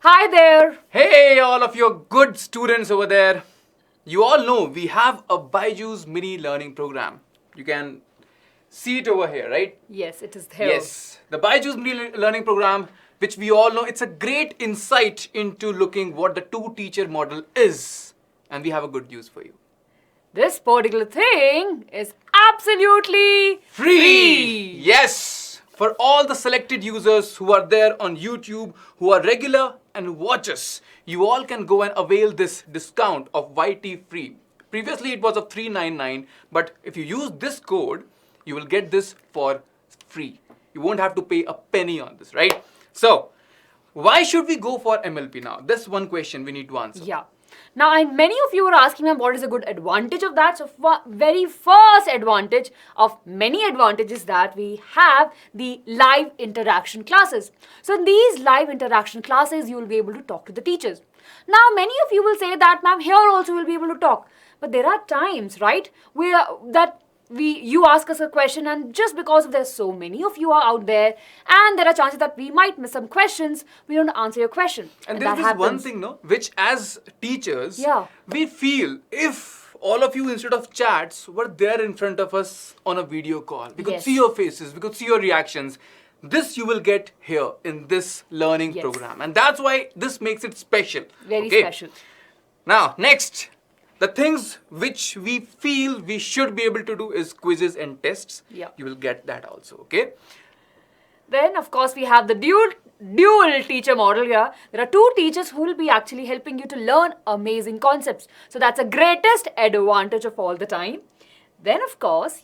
Hi there. Hey, all of your good students over there. You all know we have a BYJU'S Mini Learning Program. You can see it over here, right? Yes, it is there. Yes, the BYJU'S Mini Learning Program, which we all know, it's a great insight into looking what the two-teacher model is. And we have a good news for you. This particular thing is absolutely free. Yes, for all the selected users who are there on YouTube, who are regular and watch us, you all can go and avail this discount of YT free. Previously it was of $399, but if you use this code, you will get this for free. You won't have to pay a penny on this, right? So, why should we go for MLP now? That's one question we need to answer. Yeah. Now, and many of you were asking me what is a good advantage of that. So, very first advantage of many advantages that we have the live interaction classes. So, in these live interaction classes, you will be able to talk to the teachers. Now, many of you will say that, ma'am, here also we'll be able to talk. But there are times, right, where you ask us a question, and just because there's so many of you are out there, and there are chances that we might miss some questions, we don't answer your question. And there's this one thing, no, which as teachers, we feel if all of you instead of chats were there in front of us on a video call, we could see your faces, we could see your reactions. This you will get here in this learning program, and that's why this makes it special. Very special. Now, next. The things which we feel we should be able to do is quizzes and tests. Yeah. You will get that also, okay? Then, of course, we have the dual teacher model here. There are two teachers who will be actually helping you to learn amazing concepts. So that's the greatest advantage of all the time. Then, of course,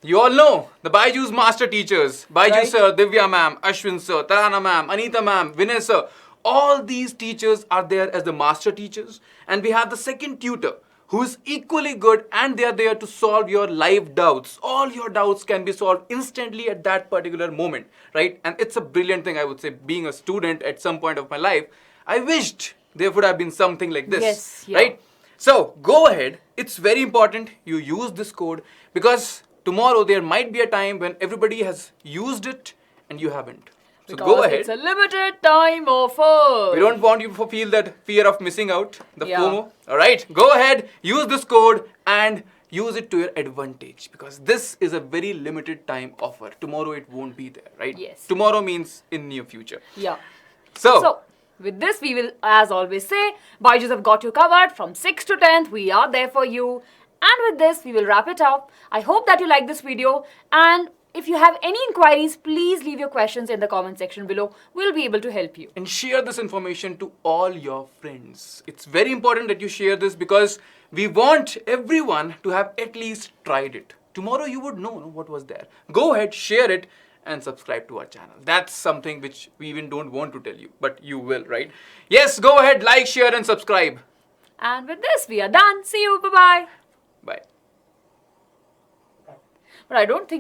you all know the BYJU'S master teachers. BYJU sir, Divya ma'am, Ashwin sir, Tarana ma'am, Anita ma'am, Vinay sir. All these teachers are there as the master teachers, and we have the second tutor who is equally good, and they are there to solve your live doubts. All your doubts can be solved instantly at that particular moment, right? And it's a brilliant thing, I would say, being a student at some point of my life. I wished there would have been something like this, right? So go ahead. It's very important you use this code, because tomorrow there might be a time when everybody has used it and you haven't. So go ahead. It's a limited time offer. We don't want you to feel that fear of missing out, the FOMO. All right, go ahead, use this code and use it to your advantage, because this is a very limited time offer. Tomorrow it won't be there, right? Yes. Tomorrow means in near future. Yeah. So with this, we will, as always, say, BYJU'S have got you covered from 6th to 10th. We are there for you. And with this, we will wrap it up. I hope that you like this video, and if you have any inquiries, please leave your questions in the comment section below. We'll be able to help you. And share this information to all your friends. It's very important that you share this, because we want everyone to have at least tried it. Tomorrow you would know what was there. Go ahead, share it and subscribe to our channel. That's something which we even don't want to tell you, but you will, right? Yes, go ahead, like, share and subscribe. And with this, we are done. See you. Bye-bye. Bye. But I don't think